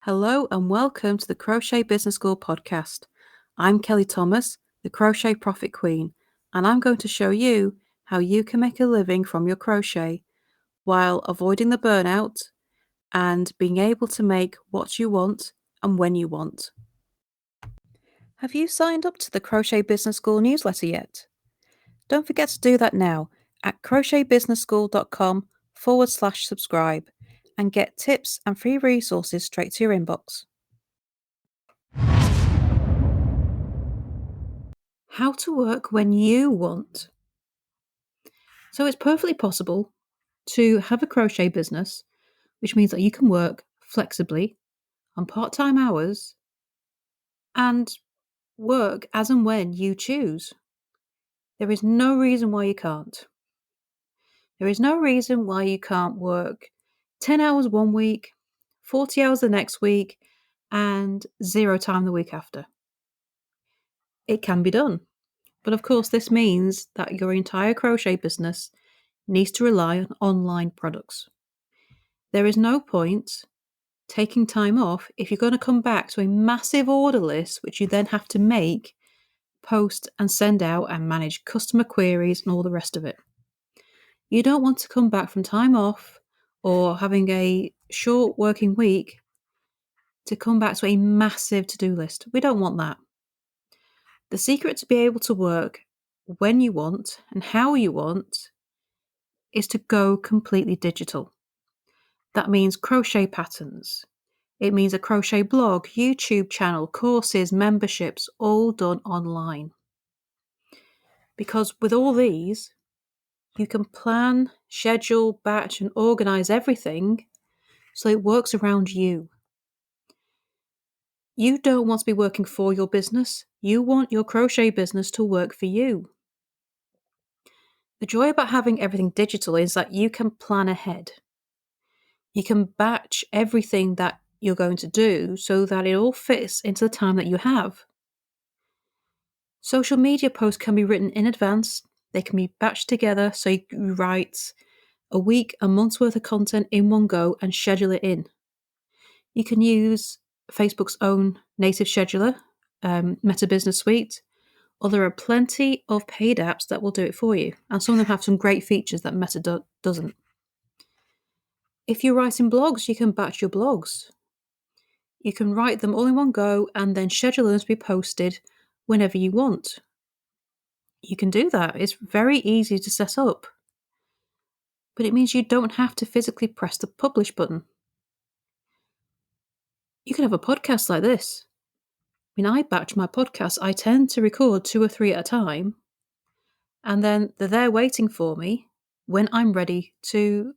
Hello and welcome to the Crochet Business School podcast. I'm Kelly Thomas, the Crochet Profit Queen, and I'm going to show you how you can make a living from your crochet while avoiding the burnout and being able to make what you want and when you want. Have you signed up to the Crochet Business School newsletter yet? Don't forget to do that now at crochetbusinessschool.com/subscribe and get tips and free resources straight to your inbox. How to work when you want. So it's perfectly possible to have a crochet business, which means that you can work flexibly on part-time hours and work as and when you choose. There is no reason why you can't. There is no reason why you can't work 10 hours one week, 40 hours the next week, and 0 time the week after. It can be done. But of course, this means that your entire crochet business needs to rely on online products. There is no point taking time off if you're going to come back to a massive order list, which you then have to make, post and send out and manage customer queries and all the rest of it. You don't want to come back from time off or having a short working week to come back to a massive to-do list. We don't want that. The secret to be able to work when you want and how you want is to go completely digital. That means crochet patterns. It means a crochet blog, YouTube channel, courses, memberships, all done online. Because with all these, you can plan, schedule, batch, and organize everything so it works around you. You don't want to be working for your business. You want your crochet business to work for you. The joy about having everything digital is that you can plan ahead. You can batch everything that you're going to do so that it all fits into the time that you have. Social media posts can be written in advance. They can be batched together so you write a week, a month's worth of content in one go and schedule it in. You can use Facebook's own native scheduler, Meta Business Suite, or there are plenty of paid apps that will do it for you. And some of them have some great features that Meta doesn't. If you're writing blogs, you can batch your blogs. You can write them all in one go and then schedule them to be posted whenever you want. You can do that. It's very easy to set up. But it means you don't have to physically press the publish button. You can have a podcast like this. When I batch my podcasts, I tend to record 2 or 3 at a time, and then they're there waiting for me when I'm ready to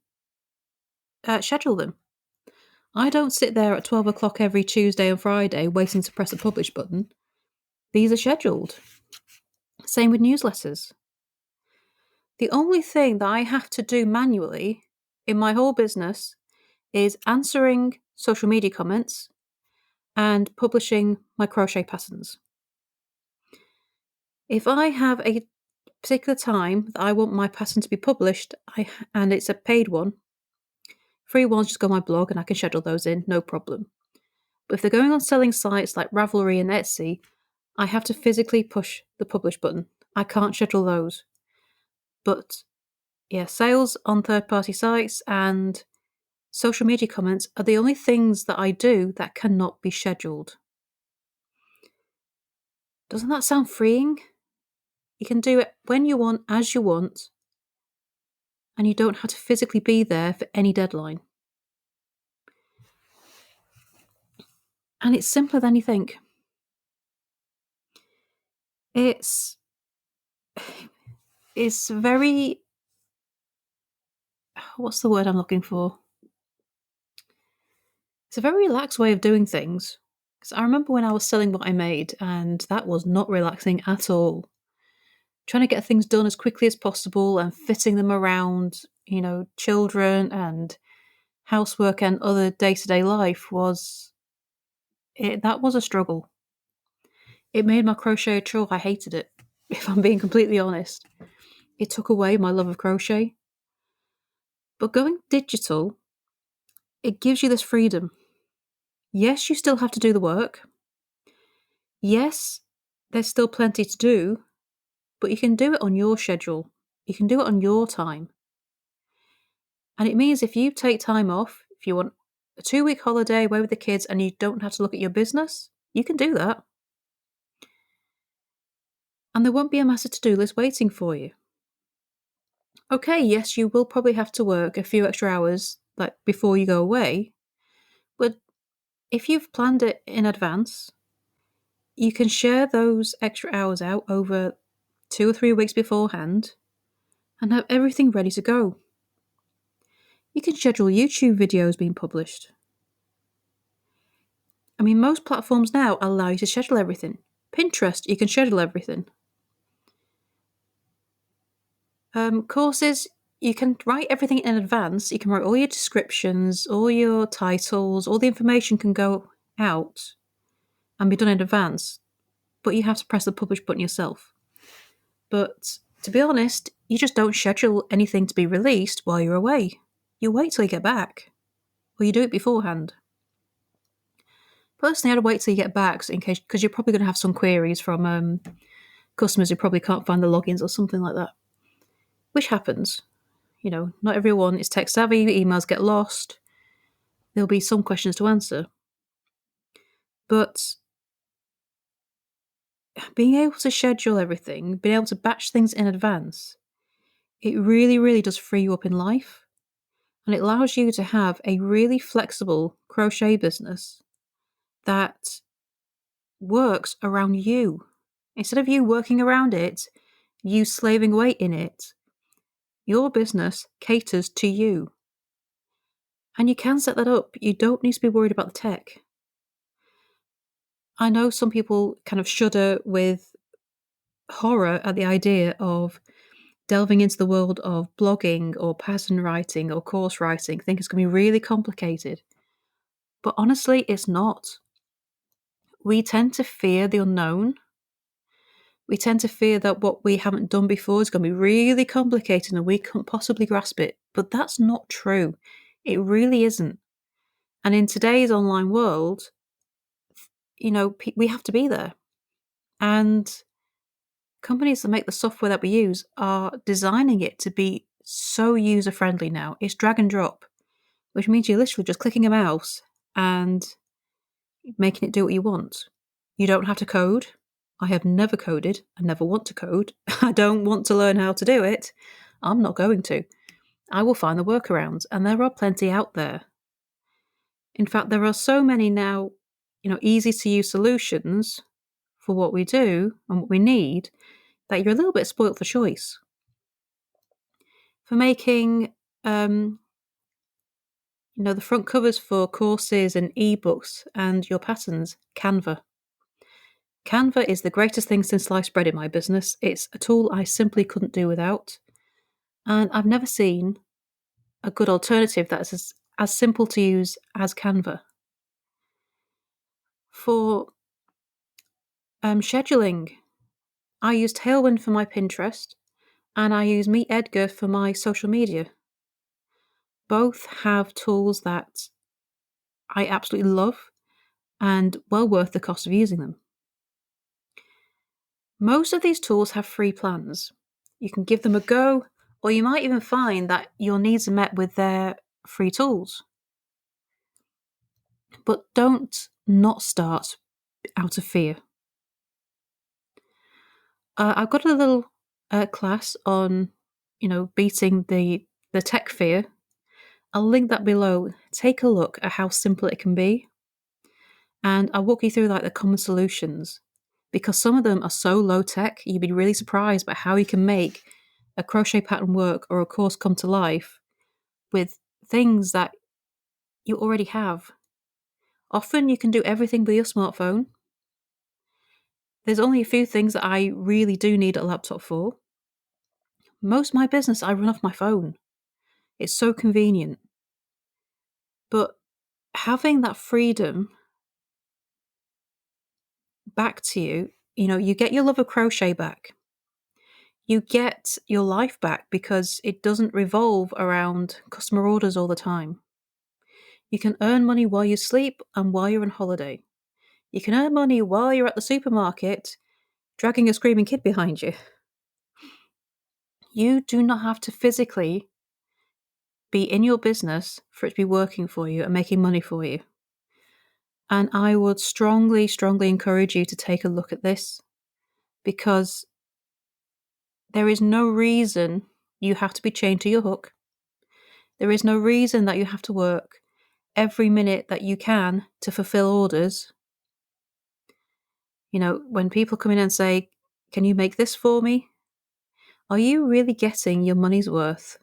schedule them. I don't sit there at 12 o'clock every Tuesday and Friday waiting to press the publish button. These are scheduled. Same with newsletters. The only thing that I have to do manually in my whole business is answering social media comments and publishing my crochet patterns. If I have a particular time that I want my pattern to be published, and it's a paid one, free ones just go on my blog and I can schedule those in, no problem. But if they're going on selling sites like Ravelry and Etsy, I have to physically push the publish button. I can't schedule those. But yeah, sales on third-party sites and social media comments are the only things that I do that cannot be scheduled. Doesn't that sound freeing? You can do it when you want, as you want, and you don't have to physically be there for any deadline. And it's simpler than you think. It's very... what's the word I'm looking for? It's a very relaxed way of doing things. Because I remember when I was selling what I made, and that was not relaxing at all. Trying to get things done as quickly as possible and fitting them around, children and housework and other day-to-day life that was a struggle. It made my crochet a chore. I hated it, if I'm being completely honest. It took away my love of crochet. But going digital, it gives you this freedom. Yes, you still have to do the work. Yes, there's still plenty to do, but you can do it on your schedule. You can do it on your time. And it means if you take time off, if you want a 2-week holiday away with the kids and you don't have to look at your business, you can do that. And there won't be a massive to-do list waiting for you. Okay, yes, you will probably have to work a few extra hours like before you go away, but if you've planned it in advance, you can share those extra hours out over 2 or 3 weeks beforehand and have everything ready to go. You can schedule YouTube videos being published. I mean, most platforms now allow you to schedule everything. Pinterest, you can schedule everything. Courses, you can write everything in advance. You can write all your descriptions, all your titles, all the information can go out and be done in advance, but you have to press the publish button yourself. But to be honest, you just don't schedule anything to be released while you're away. You wait till you get back, or you do it beforehand. Personally, I'd wait till you get back so in case, because you're probably going to have some queries from customers who probably can't find the logins or something like that, which happens. You know, not everyone is tech savvy, emails get lost. There'll be some questions to answer. But being able to schedule everything, being able to batch things in advance, it really, really does free you up in life. And it allows you to have a really flexible crochet business that works around you. Instead of you working around it, you slaving away in it, your business caters to you. And you can set that up. You don't need to be worried about the tech. I know some people kind of shudder with horror at the idea of delving into the world of blogging or pattern writing or course writing, think it's going to be really complicated. But honestly, it's not. We tend to fear the unknown. We tend to fear that what we haven't done before is going to be really complicated and we can't possibly grasp it. But that's not true. It really isn't. And in today's online world, you know, we have to be there. And companies that make the software that we use are designing it to be so user-friendly now. It's drag and drop, which means you're literally just clicking a mouse and making it do what you want. You don't have to code. I have never coded. I never want to code. I don't want to learn how to do it. I'm not going to. I will find the workarounds, and there are plenty out there. In fact, there are so many now, you know, easy to use solutions for what we do and what we need that you're a little bit spoilt for choice. For making, the front covers for courses and ebooks and your patterns, Canva. Canva is the greatest thing since sliced bread in my business. It's a tool I simply couldn't do without. And I've never seen a good alternative that is as simple to use as Canva. For scheduling, I use Tailwind for my Pinterest and I use Meet Edgar for my social media. Both have tools that I absolutely love and well worth the cost of using them. Most of these tools have free plans. You can give them a go, or you might even find that your needs are met with their free tools. But don't not start out of fear. I've got a little class on, beating the tech fear. I'll link that below. Take a look at how simple it can be. And I'll walk you through like the common solutions, because some of them are so low tech, you'd be really surprised by how you can make a crochet pattern work or a course come to life with things that you already have. Often you can do everything with your smartphone. There's only a few things that I really do need a laptop for. Most of my business I run off my phone. It's so convenient. But having that freedom back to you, you get your love of crochet back. You get your life back because it doesn't revolve around customer orders all the time. You can earn money while you sleep and while you're on holiday. You can earn money while you're at the supermarket, dragging a screaming kid behind you. You do not have to physically be in your business for it to be working for you and making money for you. And I would strongly, strongly encourage you to take a look at this, because there is no reason you have to be chained to your hook. There is no reason that you have to work every minute that you can to fulfill orders. You know, when people come in and say, "Can you make this for me?" Are you really getting your money's worth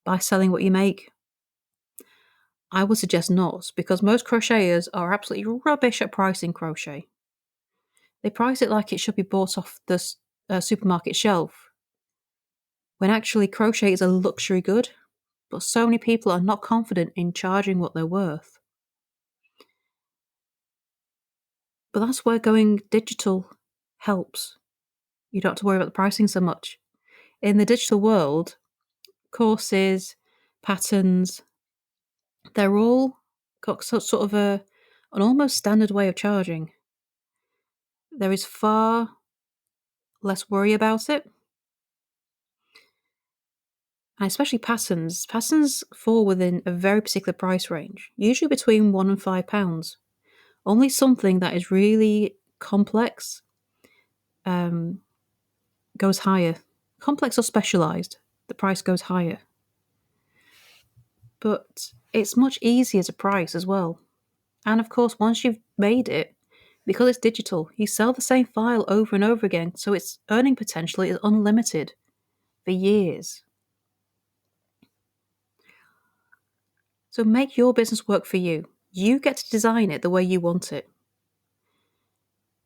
by selling what you make? I would suggest not, because most crocheters are absolutely rubbish at pricing crochet. They price it like it should be bought off the supermarket shelf, when actually crochet is a luxury good, but so many people are not confident in charging what they're worth. But that's where going digital helps. You don't have to worry about the pricing so much. In the digital world, courses, patterns, they're all got sort of an almost standard way of charging. There is far less worry about it. And especially patterns. Patterns fall within a very particular price range, usually between £1 and £5. Only something that is really complex goes higher. Complex or specialised, the price goes higher. But it's much easier to price as well. And of course, once you've made it, because it's digital, you sell the same file over and over again, so its earning potential is unlimited for years. So make your business work for you. You get to design it the way you want it.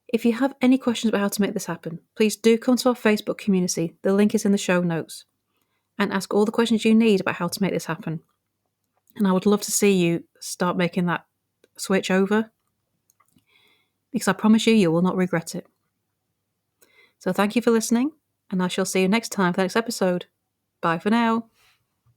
If you have any questions about how to make this happen, please do come to our Facebook community. The link is in the show notes. And ask all the questions you need about how to make this happen. And I would love to see you start making that switch over, because I promise you will not regret it. So thank you for listening, and I shall see you next time for the next episode. Bye for now.